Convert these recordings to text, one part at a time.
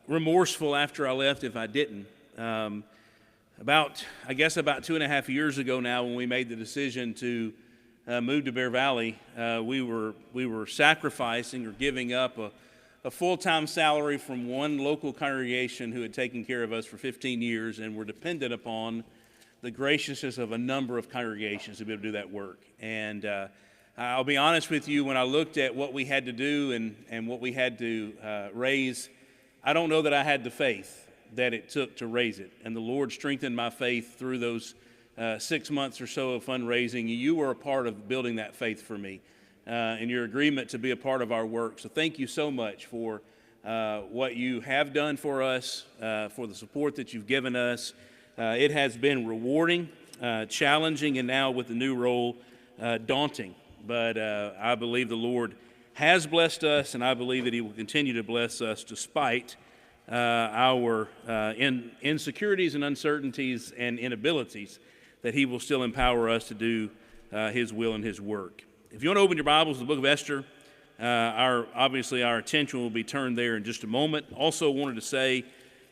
remorseful after I left if I didn't. About 2.5 years ago now, when we made the decision to move to Bear Valley, we were sacrificing or giving up a full-time salary from one local congregation who had taken care of us for 15 years and were dependent upon the graciousness of a number of congregations to be able to do that work. And I'll be honest with you, when I looked at what we had to do and what we had to raise, I don't know that I had the faith that it took to raise it. And the Lord strengthened my faith through those 6 months or so of fundraising. You were a part of building that faith for me and your agreement to be a part of our work. So thank you so much for what you have done for us, for the support that you've given us. It has been rewarding, challenging, and now with the new role, daunting. But I believe the Lord has blessed us, and I believe that He will continue to bless us despite our insecurities and uncertainties and inabilities, that He will still empower us to do His will and His work. If you want to open your Bibles to the book of Esther, obviously our attention will be turned there in just a moment. Also wanted to say,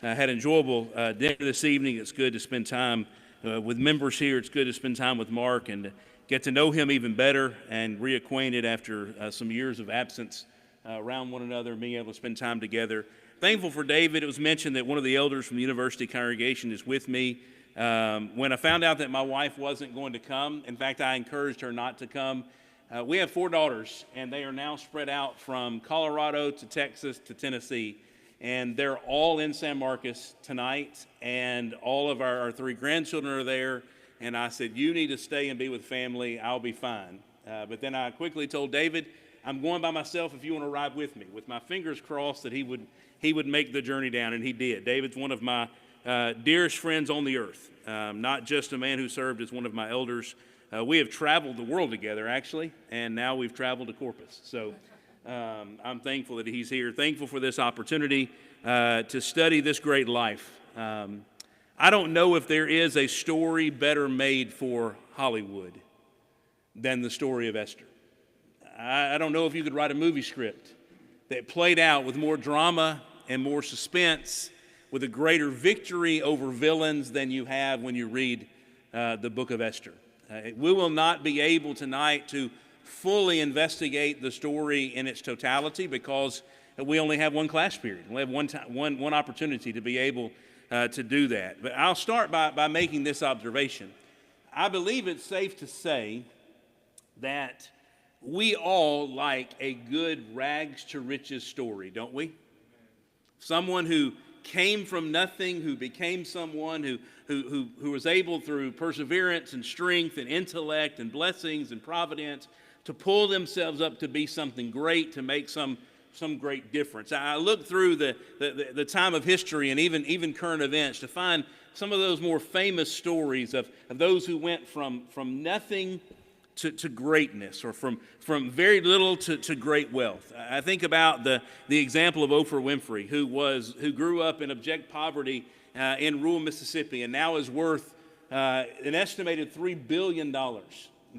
I had an enjoyable dinner this evening. It's good to spend time with members here. It's good to spend time with Mark and get to know him even better and reacquainted after some years of absence around one another and being able to spend time together. Thankful for David. It was mentioned that one of the elders from the university congregation is with me. When I found out that my wife wasn't going to come, in fact, I encouraged her not to come. We have 4 daughters, and they are now spread out from Colorado to Texas to Tennessee. And they're all in San Marcos tonight, and all of our 3 grandchildren are there. And I said, you need to stay and be with family. I'll be fine. But then I quickly told David, I'm going by myself if you want to ride with me, with my fingers crossed that he would make the journey down, and he did. David's one of my dearest friends on the earth, not just a man who served as one of my elders. We have traveled the world together, actually, and now we've traveled to Corpus. So I'm thankful that he's here, thankful for this opportunity to study this great life. I don't know if there is a story better made for Hollywood than the story of Esther. I don't know if you could write a movie script that played out with more drama and more suspense, with a greater victory over villains than you have when you read the book of Esther. We will not be able tonight to fully investigate the story in its totality because we only have one class period. We have one opportunity to be able to do that. But I'll start by making this observation. I believe it's safe to say that we all like a good rags to riches story, don't we? Someone who came from nothing, who became someone who was able through perseverance and strength and intellect and blessings and providence to pull themselves up to be something great, to make some great difference. I look through the time of history and even current events to find some of those more famous stories of those who went from nothing to greatness, or from very little to great wealth. I think about the example of Oprah Winfrey, who grew up in abject poverty in rural Mississippi and now is worth an estimated $3 billion,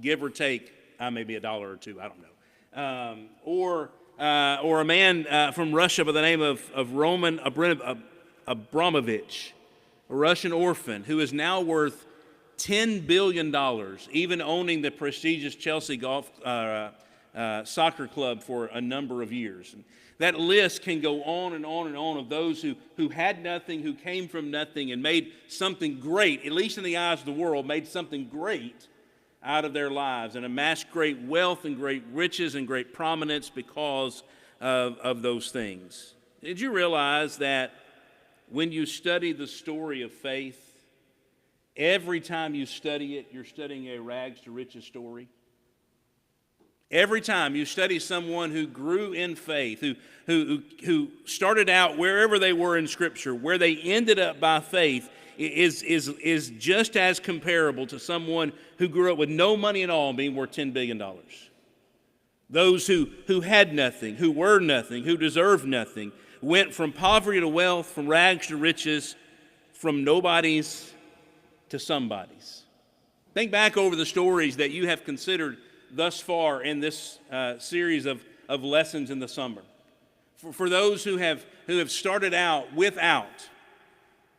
give or take, maybe $1 or $2, I don't know. Or a man from Russia by the name of Roman Abramovich, a Russian orphan who is now worth $10 billion, even owning the prestigious Chelsea soccer club for a number of years. And that list can go on and on and on of those who had nothing, who came from nothing and made something great, at least in the eyes of the world, made something great out of their lives and amassed great wealth and great riches and great prominence because of those things. Did you realize that when you study the story of faith, every time you study it, you're studying a rags to riches story? Every time you study someone who grew in faith, who started out wherever they were in Scripture, where they ended up by faith, is just as comparable to someone who grew up with no money at all and being worth $10 billion. Those who had nothing, who were nothing, who deserved nothing, went from poverty to wealth, from rags to riches, from nobodies to somebodies. Think back over the stories that you have considered thus far in this series of lessons in the summer. For those who have started out without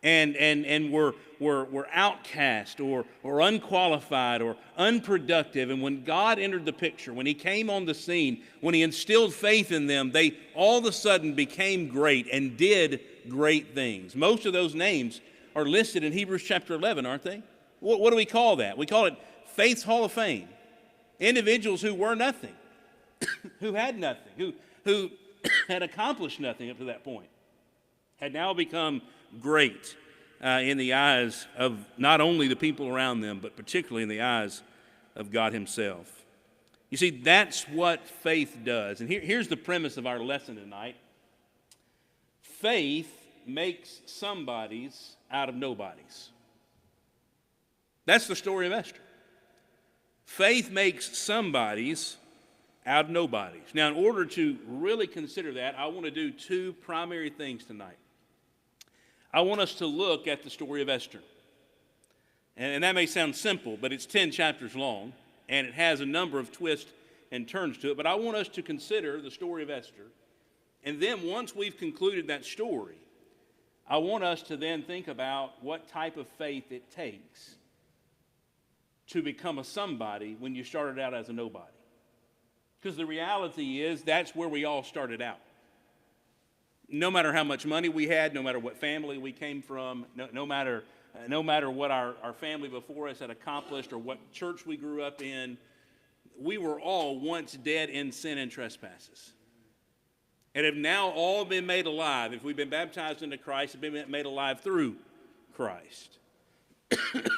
and were outcast or unqualified or unproductive. And when God entered the picture, when he came on the scene, when he instilled faith in them, they all of a sudden became great and did great things. Most of those names are listed in Hebrews chapter 11, aren't they? What do we call that? We call it Faith's Hall of Fame. Individuals who were nothing, who had nothing, who had accomplished nothing up to that point, had now become great in the eyes of not only the people around them, but particularly in the eyes of God himself. You see, that's what faith does. And here's the premise of our lesson tonight. Faith makes somebodies out of nobodies. That's the story of Esther. Faith makes somebodies out of nobodies. Now, in order to really consider that, I want to do two primary things tonight. I want us to look at the story of Esther. And that may sound simple, but it's 10 chapters long, and it has a number of twists and turns to it. But I want us to consider the story of Esther. And then once we've concluded that story, I want us to then think about what type of faith it takes to become a somebody when you started out as a nobody. Because the reality is that's where we all started out. No matter how much money we had, no matter what family we came from, no matter what our family before us had accomplished or what church we grew up in, we were all once dead in sin and trespasses. And have now all been made alive. If we've been baptized into Christ, have been made alive through Christ.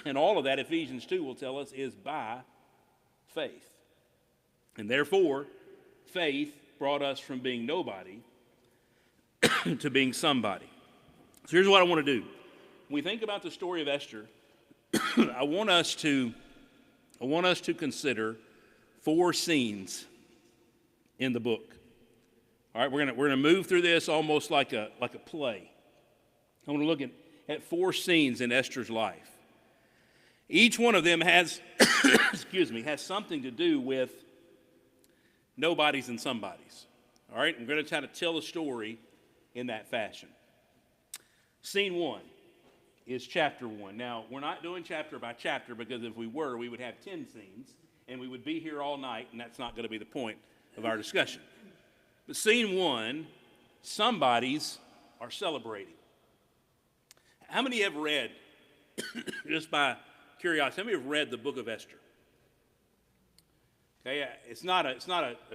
And all of that, Ephesians 2 will tell us, is by faith. And therefore, faith brought us from being nobody to being somebody. So here's what I want to do. When we think about the story of Esther, I want us to consider 4 scenes in the book. All right, we're gonna move through this almost like a play. I want to look at 4 scenes in Esther's life. Each one of them has has something to do with nobodies and somebodies. All right, I'm going to try to tell the story in that fashion. Scene 1 is chapter 1. Now, we're not doing chapter by chapter because if we were, we would have 10 scenes and we would be here all night, and that's not going to be the point of our discussion. But scene 1, somebodies are celebrating. How many have read, just by curiosity, how many have read the book of Esther? Okay, it's not a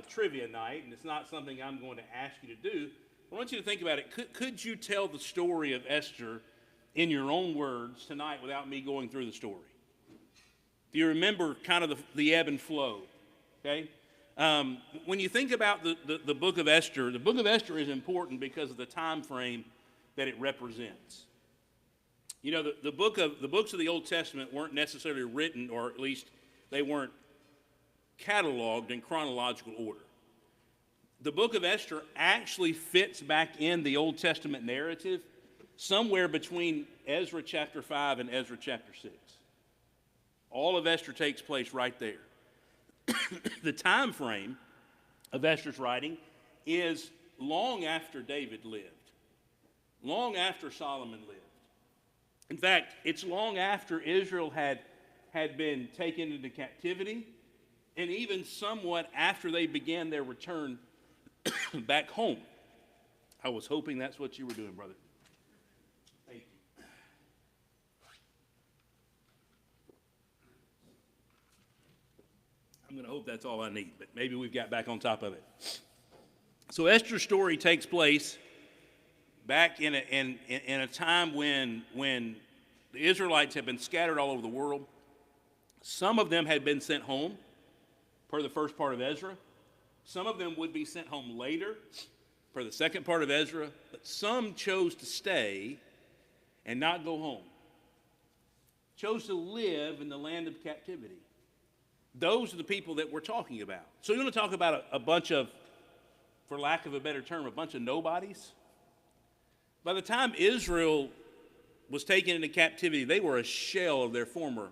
trivia night, and it's not something I'm going to ask you to do. I want you to think about it. Could you tell the story of Esther in your own words tonight without me going through the story? Do you remember kind of the ebb and flow? Okay? When you think about the book of Esther is important because of the time frame that it represents. You know, the books of the Old Testament weren't necessarily written, or at least they weren't cataloged in chronological order. The book of Esther actually fits back in the Old Testament narrative somewhere between Ezra chapter 5 and Ezra chapter 6. All of Esther takes place right there. The time frame of Esther's writing is long after David lived, long after Solomon lived. In fact, it's long after Israel had been taken into captivity, and even somewhat after they began their return back home. I was hoping that's what you were doing, brother. Thank you. I'm going to hope that's all I need, but maybe we've got back on top of it. So Esther's story takes place back in a time when the Israelites had been scattered all over the world. Some of them had been sent home, per the first part of Ezra. Some of them would be sent home later, per the second part of Ezra. But some chose to stay and not go home. Chose to live in the land of captivity. Those are the people that we're talking about. So you want to talk about a bunch of, for lack of a better term, a bunch of nobodies? By the time Israel was taken into captivity, they were a shell of their former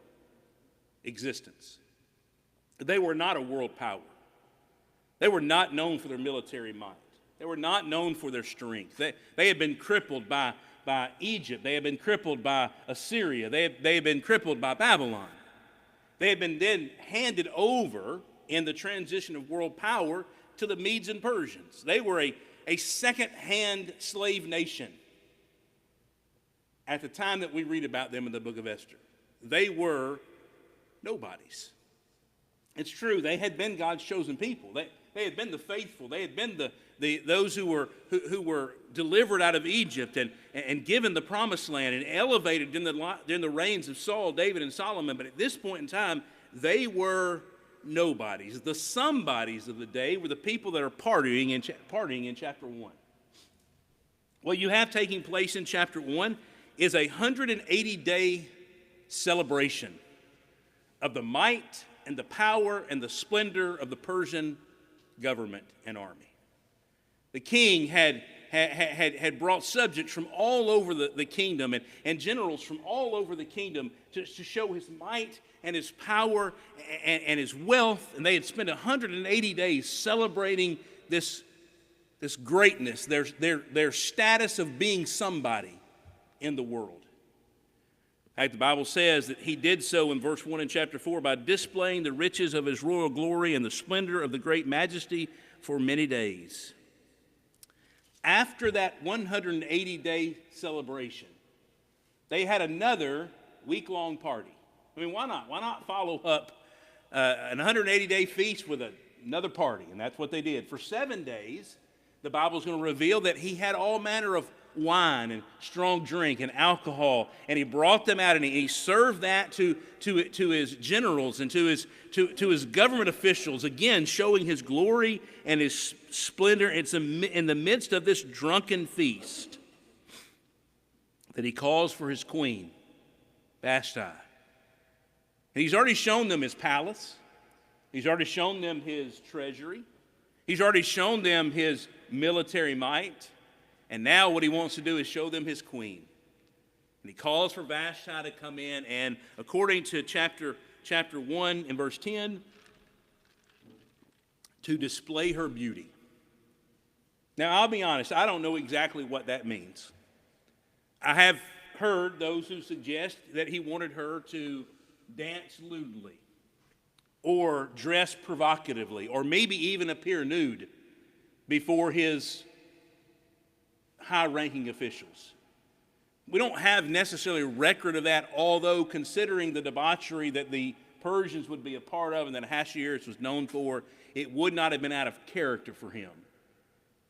existence. They were not a world power. They were not known for their military might. They were not known for their strength. They had been crippled by Egypt. They had been crippled by Assyria. They had been crippled by Babylon. They had been then handed over in the transition of world power to the Medes and Persians. They were a second-hand slave nation at the time that we read about them in the book of Esther. They were nobodies. It's true, they had been God's chosen people. They had been the faithful. They had been those who were delivered out of Egypt and given the promised land and elevated during the reigns of Saul, David, and Solomon. But at this point in time, they were nobodies. The somebodies of the day were the people that are partying in chapter 1. What you have taking place in chapter 1 is a 180-day celebration of the might and the power and the splendor of the Persian government and army. The king had brought subjects from all over the kingdom and generals from all over the kingdom to show his might and his power and his wealth. And they had spent 180 days celebrating this greatness, their status of being somebody in the world. In fact, the Bible says that he did so in verse 1 in chapter 4 by displaying the riches of his royal glory and the splendor of the great majesty for many days. After that 180-day celebration, they had another week-long party. I mean, why not? Why not follow up an 180-day feast with another party? And that's what they did. For 7 days, the Bible is going to reveal that he had all manner of wine and strong drink and alcohol, and he brought them out and he served that to his generals and to his government officials, again showing his glory and his splendor. It's in the midst of this drunken feast that he calls for his queen, Vashti. And he's already shown them his palace. He's already shown them his treasury. He's already shown them his military might. And now what he wants to do is show them his queen. And he calls for Vashti to come in, and according to chapter 1 and verse 10, to display her beauty. Now, I'll be honest, I don't know exactly what that means. I have heard those who suggest that he wanted her to dance lewdly or dress provocatively or maybe even appear nude before his high-ranking officials. We don't have necessarily a record of that, although considering the debauchery that the Persians would be a part of and that Ahasuerus was known for, it would not have been out of character for him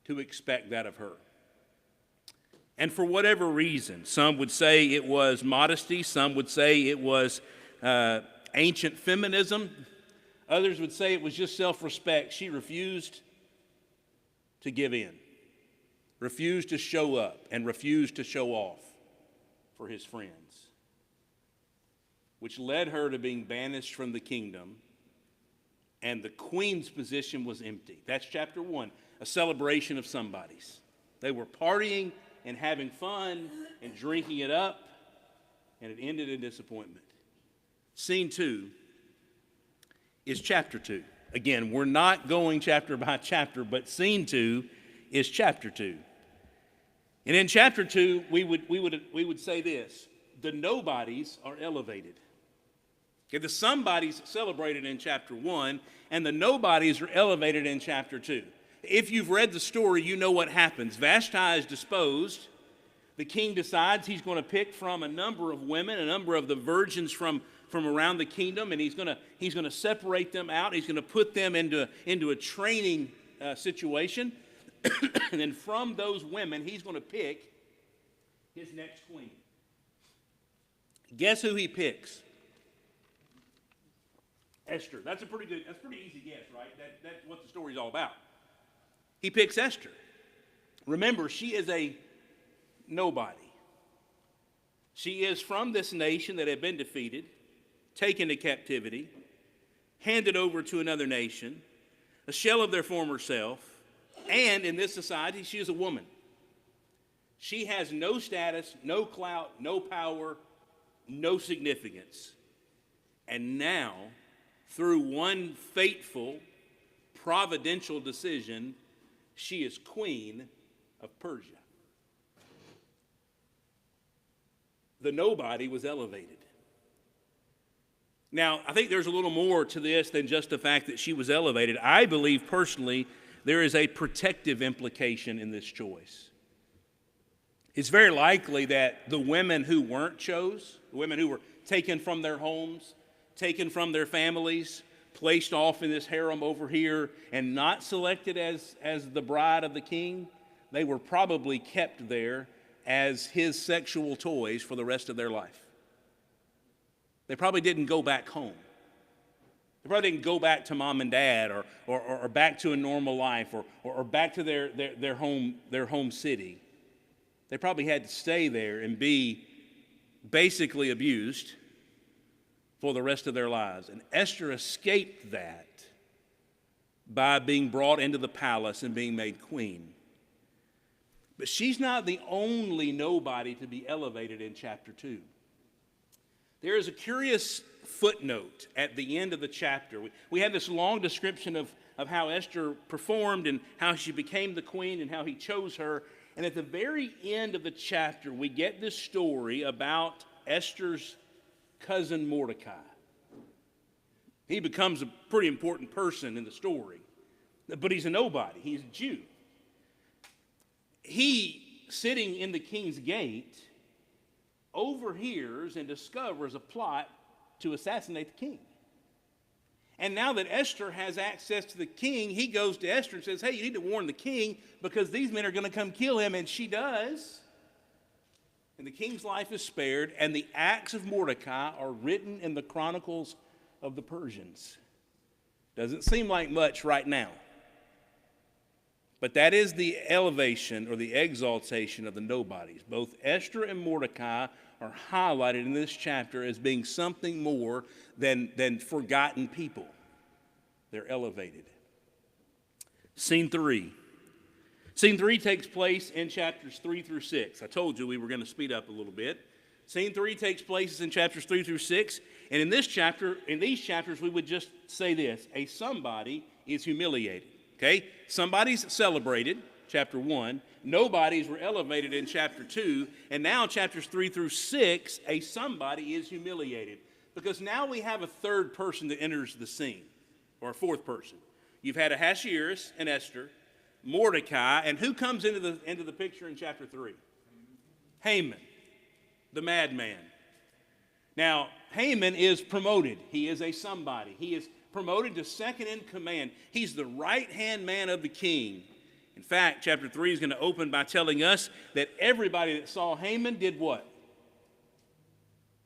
to expect that of her. And for whatever reason, some would say it was modesty, some would say it was ancient feminism, others would say it was just self-respect. She refused to give in, refused to show up, and refused to show off for his friends, which led her to being banished from the kingdom, and the queen's position was empty. That's chapter 1, a celebration of somebodies. They were partying and having fun and drinking it up, and it ended in disappointment. Scene 2 is chapter 2. Again, we're not going chapter by chapter, but scene 2 is chapter 2. And in chapter 2, we would say this: the nobodies are elevated. Okay, the somebodies celebrated in chapter 1, and the nobodies are elevated in chapter 2. If you've read the story, you know what happens. Vashti is disposed. The king decides he's going to pick from a number of women, a number of the virgins from around the kingdom, and he's going to separate them out. He's going to put them into a training situation. And then from those women, he's going to pick his next queen. Guess who he picks? Esther. That's a pretty easy guess, right? That's what the story's all about. He picks Esther. Remember, she is a nobody. She is from this nation that had been defeated, taken to captivity, handed over to another nation, a shell of their former self. And in this society, she is a woman. She has no status, no clout, no power, no significance. And now, through one fateful, providential decision, She is queen of Persia. The nobody was elevated. Now, I think there's a little more to this than just the fact that she was elevated. I believe personally there is a protective implication in this choice. It's very likely that the women who weren't chose, the women who were taken from their homes, taken from their families, placed off in this harem over here, and not selected as the bride of the king, they were probably kept there as his sexual toys for the rest of their life. They probably didn't go back home. They probably didn't go back to mom and dad or back to a normal life or back to their home city. They probably had to stay there and be basically abused for the rest of their lives. And Esther escaped that by being brought into the palace and being made queen. But she's not the only nobody to be elevated in chapter 2. There is a curious footnote at the end of the chapter. We have this long description of how Esther performed and how she became the queen and how he chose her. And at the very end of the chapter, we get this story about Esther's cousin Mordecai. He becomes a pretty important person in the story, but he's a nobody. He's a Jew. He, sitting in the king's gate, overhears and discovers a plot to assassinate the king. And now that Esther has access to the king, he goes to Esther and says, hey, you need to warn the king because these men are going to come kill him. And she does. And the king's life is spared, and the acts of Mordecai are written in the chronicles of the Persians. Doesn't seem like much right now. But that is the elevation or the exaltation of the nobodies. Both Esther and Mordecai are highlighted in this chapter as being something more than forgotten people. They're elevated. Scene 3. Scene 3 takes place in chapters 3 through 6. I told you we were going to speed up a little bit. Scene 3 takes place in chapters 3 through 6. And in these chapters, we would just say this: a somebody is humiliated. Okay? Somebody's celebrated, chapter 1. Nobodies were elevated in chapter 2. And now, chapters 3 through 6, a somebody is humiliated. Because now we have a third person that enters the scene, or a fourth person. You've had Ahasuerus and Esther, Mordecai, and who comes into the picture in chapter 3? Haman, the madman. Now, Haman is promoted. He is a somebody. He is promoted to second in command. He's the right-hand man of the king. In fact, chapter 3 is going to open by telling us that everybody that saw Haman did what?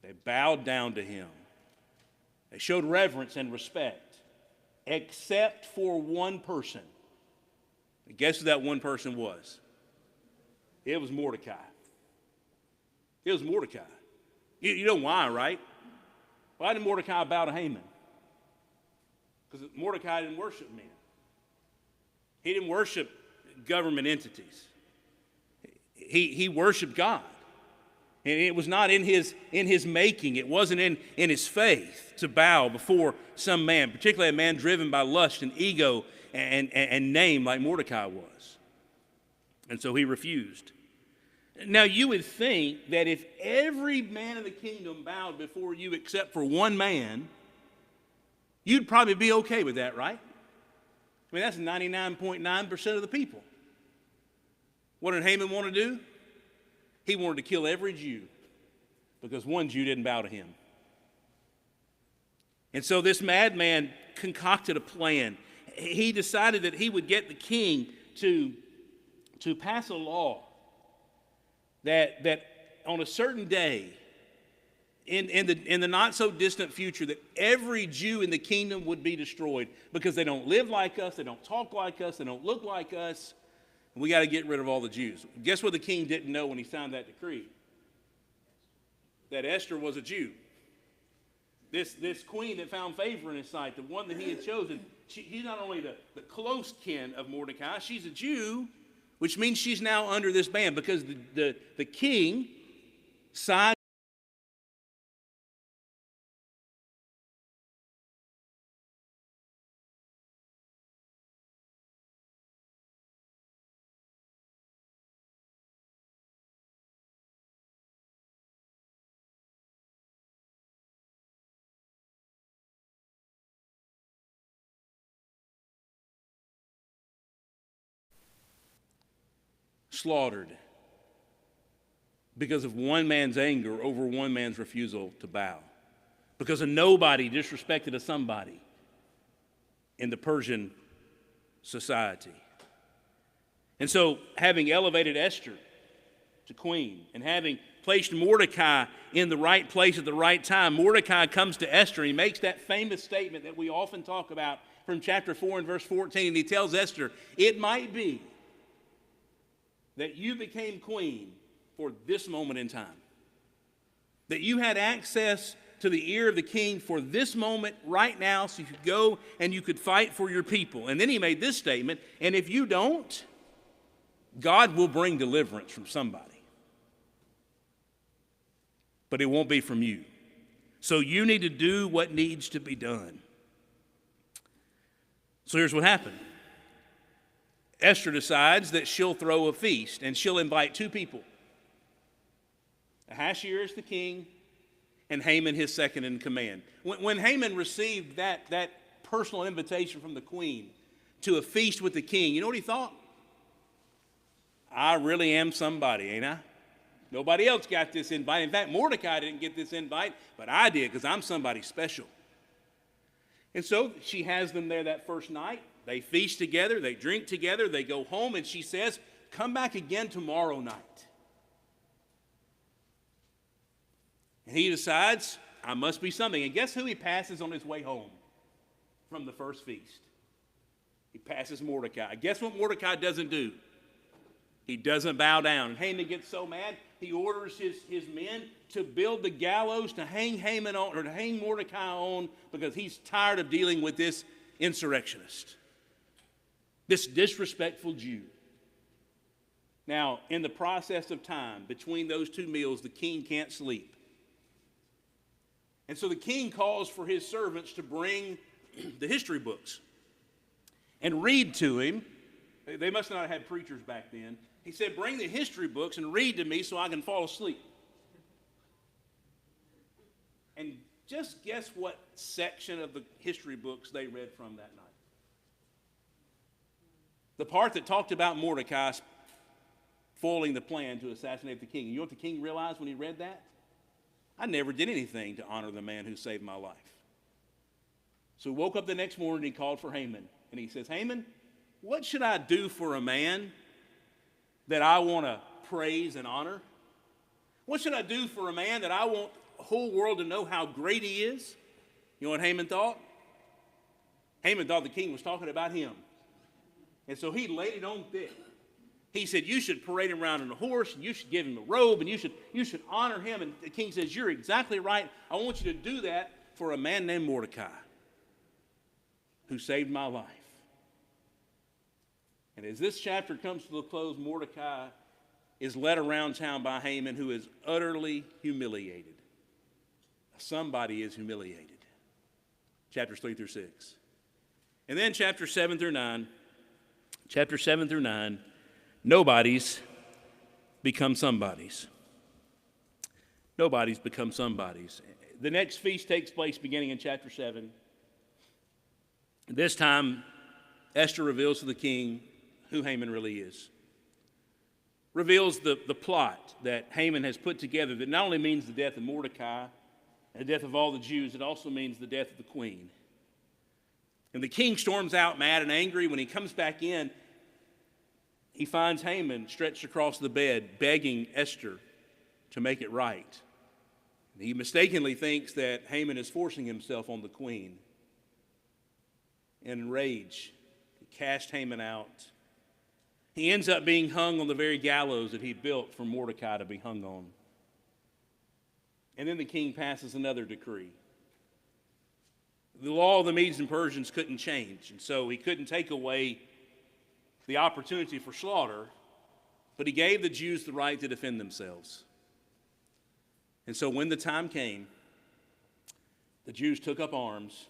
They bowed down to him. They showed reverence and respect, except for one person. And guess who that one person was? It was Mordecai. It was Mordecai. You know why, right? Why did Mordecai bow to Haman? Because Mordecai didn't worship men. He didn't worship government entities. He worshiped God. And it was not in his making. It wasn't in his faith to bow before some man, particularly a man driven by lust and ego and name like Mordecai was. And so he refused. Now you would think that if every man in the kingdom bowed before you except for one man, you'd probably be okay with that, right? I mean, that's 99.9% of the people. What did Haman want to do? He wanted to kill every Jew because one Jew didn't bow to him. And so this madman concocted a plan. He decided that he would get the king to pass a law that on a certain day, in the not so distant future, that every Jew in the kingdom would be destroyed because they don't live like us, they don't talk like us, they don't look like us. We got to get rid of all the Jews. Guess what the king didn't know when he signed that decree? That Esther was a Jew. This queen that found favor in his sight, the one that he had chosen, she's not only the close kin of Mordecai, she's a Jew, which means she's now under this ban because the king signed slaughtered because of one man's anger over one man's refusal to bow. Because a nobody disrespected a somebody in the Persian society. And so, having elevated Esther to queen and having placed Mordecai in the right place at the right time, Mordecai comes to Esther and he makes that famous statement that we often talk about from chapter 4 and verse 14. And he tells Esther, it might be that you became queen for this moment in time. That you had access to the ear of the king for this moment right now so you could go and you could fight for your people. And then he made this statement, and if you don't, God will bring deliverance from somebody. But it won't be from you. So you need to do what needs to be done. So here's what happened. Esther decides that she'll throw a feast and she'll invite two people. Ahasuerus the king and Haman his second in command. When Haman received that personal invitation from the queen to a feast with the king, you know what he thought? I really am somebody, ain't I? Nobody else got this invite. In fact, Mordecai didn't get this invite, but I did because I'm somebody special. And so she has them there that first night. They feast together, they drink together, they go home, and she says, come back again tomorrow night. And he decides, I must be something. And guess who he passes on his way home from the first feast? He passes Mordecai. Guess what Mordecai doesn't do? He doesn't bow down. And Haman gets so mad, he orders his men to build the gallows to hang Haman on, or to hang Mordecai on, because he's tired of dealing with this insurrectionist, this disrespectful Jew. Now, in the process of time, between those two meals, the king can't sleep. And so the king calls for his servants to bring the history books and read to him. They must not have had preachers back then. He said, bring the history books and read to me so I can fall asleep. And just guess what section of the history books they read from that night. The part that talked about Mordecai foiling the plan to assassinate the king. And you know what the king realized when he read that? I never did anything to honor the man who saved my life. So he woke up the next morning and he called for Haman. And he says, Haman, what should I do for a man that I want to praise and honor? What should I do for a man that I want the whole world to know how great he is? You know what Haman thought? Haman thought the king was talking about him. And so he laid it on thick. He said, you should parade him around on a horse, and you should give him a robe, and you should honor him. And the king says, you're exactly right. I want you to do that for a man named Mordecai, who saved my life. And as this chapter comes to a close, Mordecai is led around town by Haman, who is utterly humiliated. Somebody is humiliated. Chapters 3 through 6. And then chapters 7 through 9, nobodies become somebodies. Nobodies become somebodies. The next feast takes place beginning in chapter 7. This time, Esther reveals to the king who Haman really is. Reveals the plot that Haman has put together that not only means the death of Mordecai and the death of all the Jews, it also means the death of the queen. And the king storms out mad and angry. When he comes back in, he finds Haman stretched across the bed, begging Esther to make it right. He mistakenly thinks that Haman is forcing himself on the queen. In rage, he cast Haman out. He ends up being hung on the very gallows that he built for Mordecai to be hung on. And then the king passes another decree. The law of the Medes and Persians couldn't change, and so he couldn't take away the opportunity for slaughter, but he gave the Jews the right to defend themselves. And so when the time came, the Jews took up arms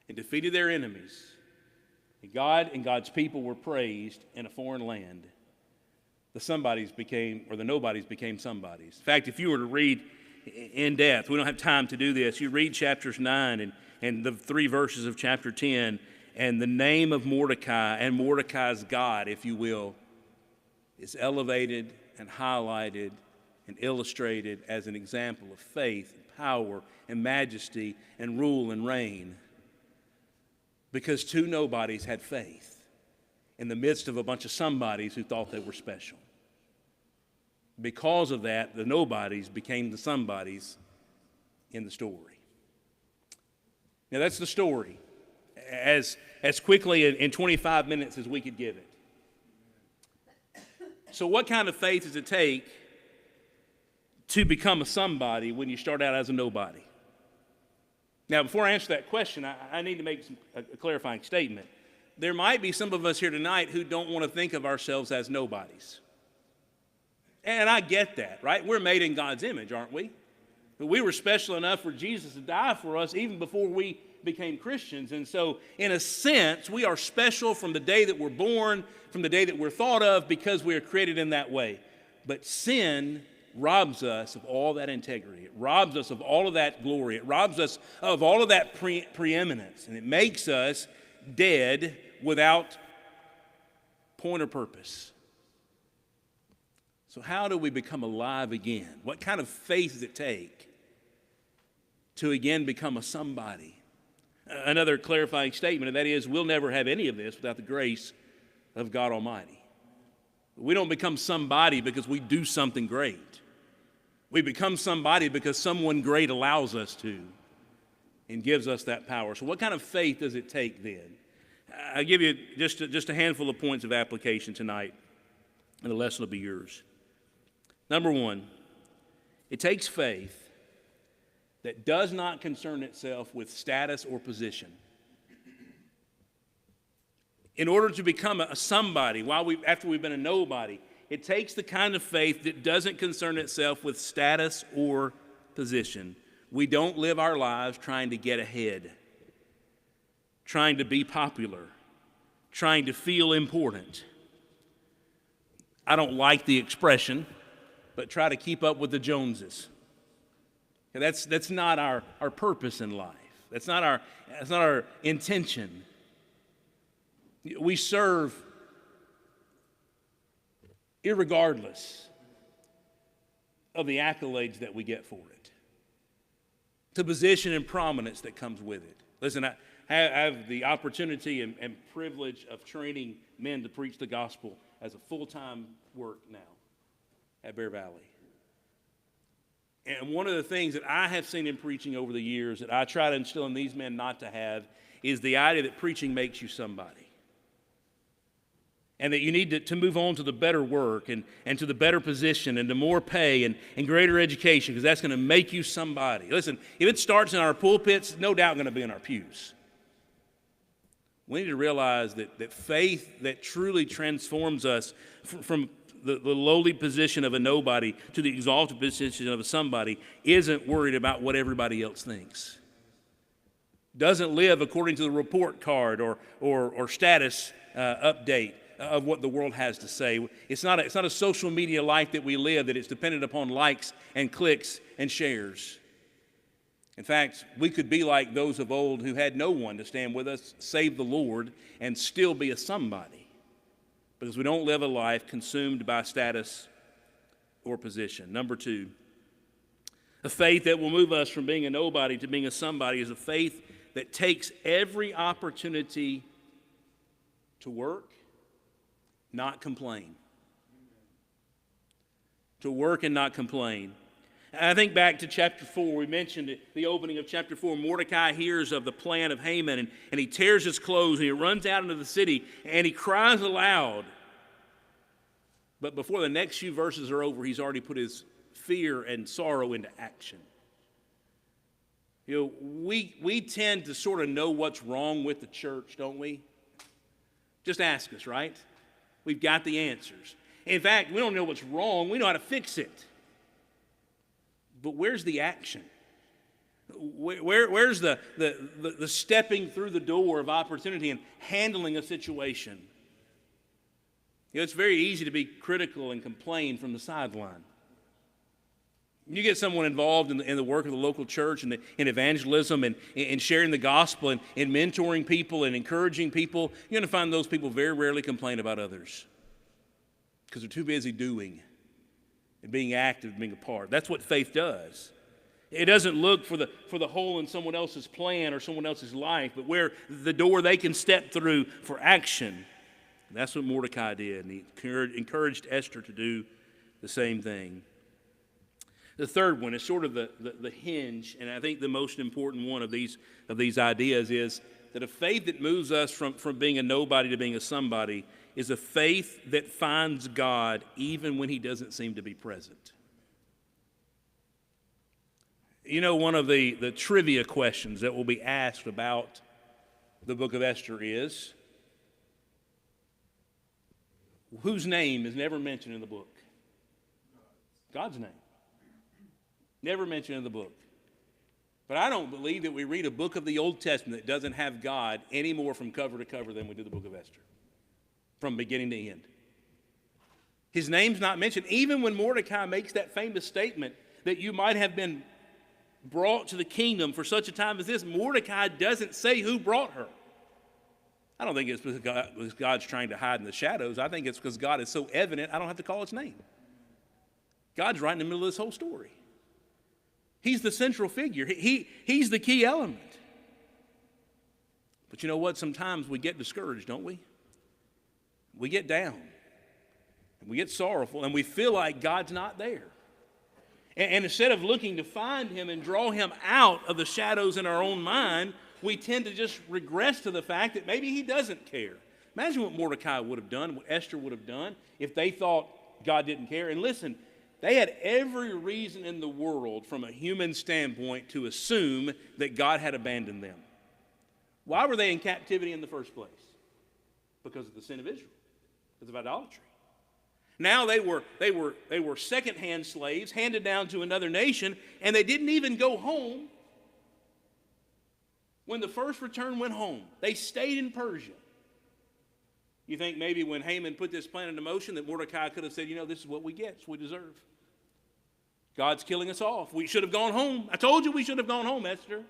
and defeated their enemies. And God and God's people were praised in a foreign land. The nobodies became somebodies. In fact, if you were to read in depth, we don't have time to do this, you read chapters 9 and the 3 verses of chapter 10, and the name of Mordecai and Mordecai's God, if you will, is elevated and highlighted and illustrated as an example of faith and power and majesty and rule and reign, because two nobodies had faith in the midst of a bunch of somebodies who thought they were special. Because of that, the nobodies became the somebodies in the story. Now that's the story, as quickly in 25 minutes as we could give it. So what kind of faith does it take to become a somebody when you start out as a nobody? Now, before I answer that question, I need to make a clarifying statement. There might be some of us here tonight who don't want to think of ourselves as nobodies. And I get that, right? We're made in God's image, aren't we? But we were special enough for Jesus to die for us even before we became Christians. And so, in a sense, we are special from the day that we're born, from the day that we're thought of, because we are created in that way. But sin robs us of all that integrity. It robs us of all of that glory. It robs us of all of that preeminence. And it makes us dead without point or purpose. So how do we become alive again? What kind of faith does it take to again become a somebody? Another clarifying statement, and that is, we'll never have any of this without the grace of God Almighty. We don't become somebody because we do something great. We become somebody because someone great allows us to and gives us that power. So what kind of faith does it take then? I'll give you just a handful of points of application tonight, and the lesson will be yours. Number one, it takes faith that does not concern itself with status or position. In order to become a somebody, after we've been a nobody, it takes the kind of faith that doesn't concern itself with status or position. We don't live our lives trying to get ahead, trying to be popular, trying to feel important. I don't like the expression, but try to keep up with the Joneses. That's not our purpose in life. That's not our intention. We serve irregardless of the accolades that we get for it, the position and prominence that comes with it. Listen, I have the opportunity and privilege of training men to preach the gospel as a full-time work now at Bear Valley. And one of the things that I have seen in preaching over the years that I try to instill in these men not to have is the idea that preaching makes you somebody. And that you need to move on to the better work and to the better position and to more pay and greater education, because that's going to make you somebody. Listen, if it starts in our pulpits, no doubt going to be in our pews. We need to realize that faith that truly transforms us from the lowly position of a nobody to the exalted position of a somebody isn't worried about what everybody else thinks. Doesn't live according to the report card or status update of what the world has to say. It's not a social media life that we live that it's dependent upon likes and clicks and shares. In fact, we could be like those of old who had no one to stand with us, save the Lord, and still be a somebody, because we don't live a life consumed by status or position. Number two, a faith that will move us from being a nobody to being a somebody is a faith that takes every opportunity to work, not complain. To work and not complain. I think back to chapter 4. We mentioned the opening of chapter 4. Mordecai hears of the plan of Haman, and he tears his clothes, and he runs out into the city, and he cries aloud. But before the next few verses are over, he's already put his fear and sorrow into action. You know, we tend to sort of know what's wrong with the church, don't we? Just ask us, right? We've got the answers. In fact, we don't know what's wrong. We know how to fix it. But where's the action? Where's the stepping through the door of opportunity and handling a situation? You know, it's very easy to be critical and complain from the sideline. You get someone involved in the work of the local church and in evangelism and sharing the gospel and mentoring people and encouraging people, you're going to find those people very rarely complain about others. because they're too busy doing and being active and being a part. That's what faith does. It doesn't look for the hole in someone else's plan or someone else's life, but where the door they can step through for action. And that's what Mordecai did, and he encouraged Esther to do the same thing. The third one is sort of the hinge, and I think the most important one of these ideas is that a faith that moves us from being a nobody to being a somebody is a faith that finds God even when he doesn't seem to be present. You know, one of the trivia questions that will be asked about the book of Esther is, whose name is never mentioned in the book? God's name. Never mentioned in the book. But I don't believe that we read a book of the Old Testament that doesn't have God any more from cover to cover than we do the book of Esther, from beginning to end. His name's not mentioned. Even when Mordecai makes that famous statement that you might have been brought to the kingdom for such a time as this, Mordecai doesn't say who brought her. I don't think it's because God's trying to hide in the shadows. I think it's because God is so evident, I don't have to call its name. God's right in the middle of this whole story. He's the central figure. He's the key element. But you know what? Sometimes we get discouraged, don't we? We get down. And we get sorrowful, and we feel like God's not there. And instead of looking to find him and draw him out of the shadows in our own mind, we tend to just regress to the fact that maybe he doesn't care. Imagine what Mordecai would have done, what Esther would have done if they thought God didn't care. And listen, they had every reason in the world from a human standpoint to assume that God had abandoned them. Why were they in captivity in the first place? Because of the sin of Israel, because of idolatry. Now they were secondhand slaves handed down to another nation, and they didn't even go home when the first return went home. They stayed in Persia. You think maybe when Haman put this plan into motion that Mordecai could have said, this is what we get, it's what we deserve. God's killing us off. We should have gone home. I told you we should have gone home, Esther.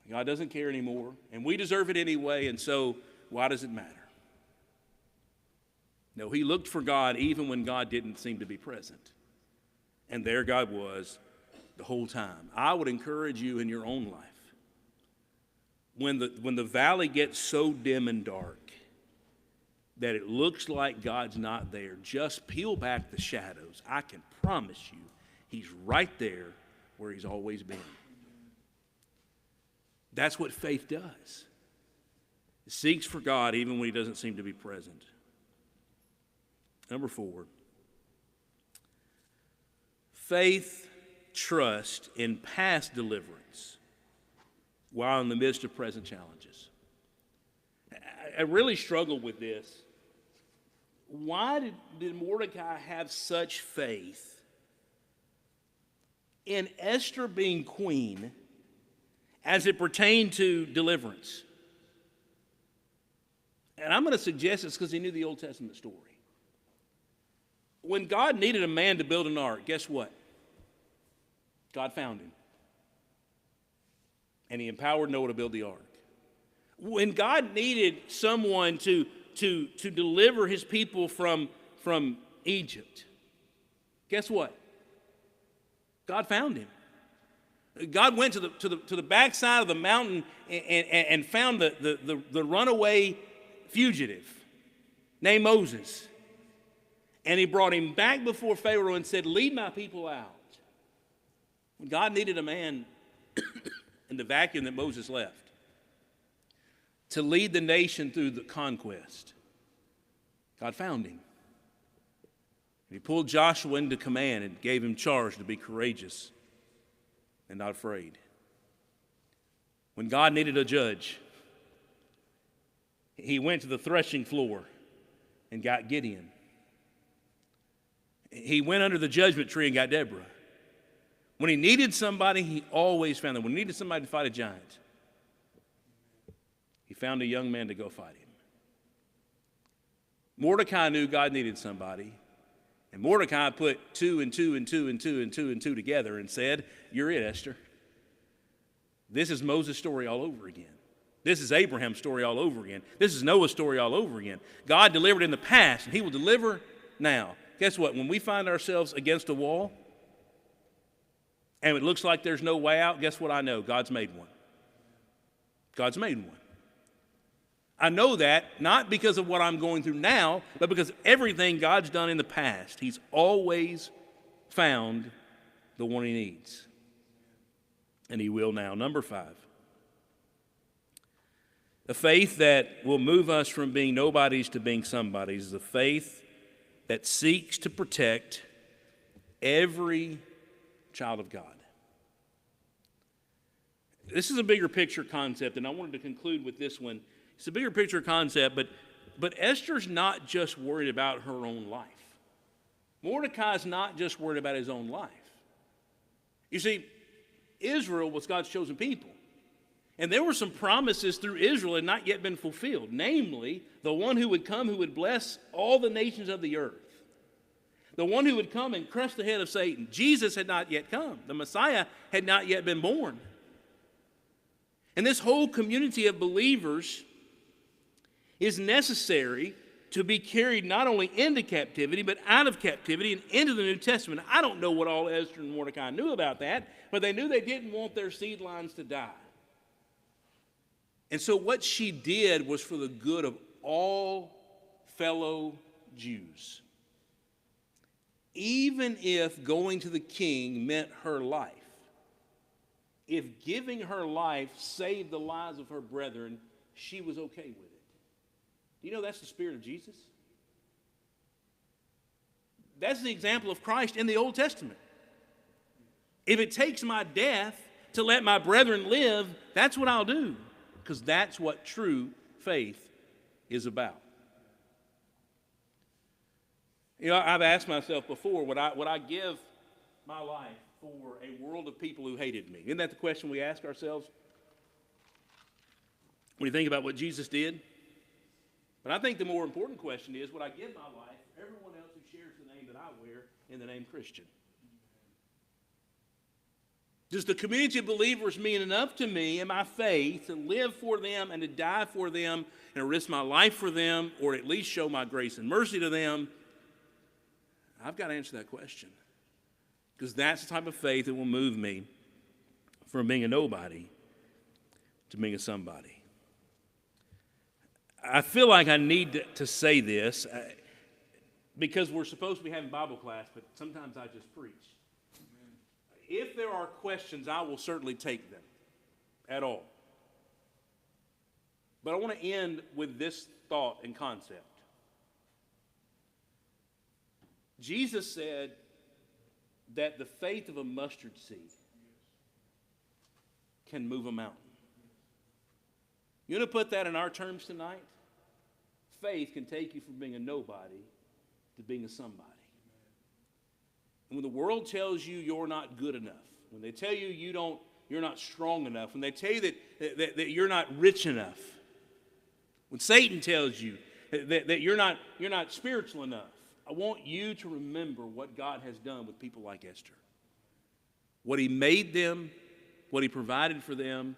God doesn't care anymore, and we deserve it anyway, and so why does it matter? No, he looked for God even when God didn't seem to be present. And there God was the whole time. I would encourage you in your own life, when the valley gets so dim and dark that it looks like God's not there, just peel back the shadows. I can promise you he's right there where he's always been. That's what faith does. It seeks for God even when he doesn't seem to be present. Number 4, faith trusts in past deliverance while in the midst of present challenges. I really struggled with this. Why did Mordecai have such faith in Esther being queen as it pertained to deliverance? And I'm going to suggest it's because he knew the Old Testament story. When God needed a man to build an ark, guess what? God found him. And he empowered Noah to build the ark. When God needed someone to deliver his people from Egypt, guess what? God found him. God went to the backside of the mountain and found the runaway fugitive named Moses. And he brought him back before Pharaoh and said, lead my people out. When God needed a man in the vacuum that Moses left to lead the nation through the conquest, God found him. And he pulled Joshua into command and gave him charge to be courageous and not afraid. When God needed a judge, he went to the threshing floor and got Gideon. He went under the judgment tree and got Deborah. When he needed somebody, he always found them. When he needed somebody to fight a giant, he found a young man to go fight him. Mordecai knew God needed somebody, and Mordecai put 2 and 2 and 2 and 2 and 2 and 2 together and said, you're it, Esther. This is Moses' story all over again. This is Abraham's story all over again. This is Noah's story all over again. God delivered in the past, and he will deliver now. Guess what? When we find ourselves against a wall, and it looks like there's no way out, guess what I know? God's made one. God's made one. I know that not because of what I'm going through now, but because of everything God's done in the past. He's always found the one he needs. And he will now. Number 5. A faith that will move us from being nobodies to being somebodies is a faith that seeks to protect every child of God. This is a bigger picture concept, and I wanted to conclude with this one. It's a bigger picture concept, but Esther's not just worried about her own life. Mordecai's not just worried about his own life. You see, Israel was God's chosen people. And there were some promises through Israel that had not yet been fulfilled, namely, the one who would come who would bless all the nations of the earth. The one who would come and crush the head of Satan. Jesus had not yet come. The Messiah had not yet been born. And this whole community of believers is necessary to be carried not only into captivity, but out of captivity and into the New Testament. I don't know what all Esther and Mordecai knew about that, but they knew they didn't want their seed lines to die. And so what she did was for the good of all fellow Jews. Even if going to the king meant her life, if giving her life saved the lives of her brethren, she was okay with it. Do you know that's the spirit of Jesus? That's the example of Christ in the Old Testament. If it takes my death to let my brethren live, that's what I'll do, because that's what true faith is about. You know, I've asked myself before, would I give my life for a world of people who hated me? Isn't that the question we ask ourselves when you think about what Jesus did? But I think the more important question is, would I give my life for everyone else who shares the name that I wear in the name Christian? Does the community of believers mean enough to me in my faith to live for them and to die for them and to risk my life for them, or at least show my grace and mercy to them? I've got to answer that question, because that's the type of faith that will move me from being a nobody to being a somebody. I feel like I need to say this because we're supposed to be having Bible class, but sometimes I just preach. If there are questions, I will certainly take them at all. But I want to end with this thought and concept. Jesus said that the faith of a mustard seed can move a mountain. You want to put that in our terms tonight? Faith can take you from being a nobody to being a somebody. And when the world tells you you're not good enough, when they tell you you're not strong enough, when they tell you that you're not rich enough, when Satan tells you that you're not spiritual enough, I want you to remember what God has done with people like Esther. What he made them, what he provided for them,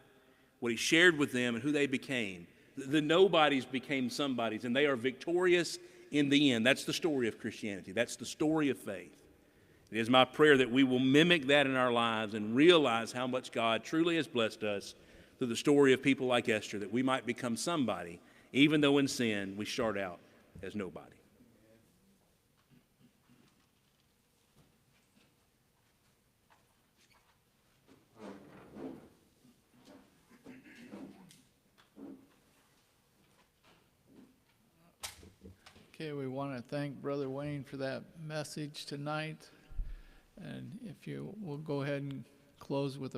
what he shared with them, and who they became. The nobodies became somebodies, and they are victorious in the end. That's the story of Christianity. That's the story of faith. It is my prayer that we will mimic that in our lives and realize how much God truly has blessed us through the story of people like Esther, that we might become somebody, even though in sin we start out as nobody. Okay, we want to thank Brother Wayne for that message tonight. And if you will go ahead and close with a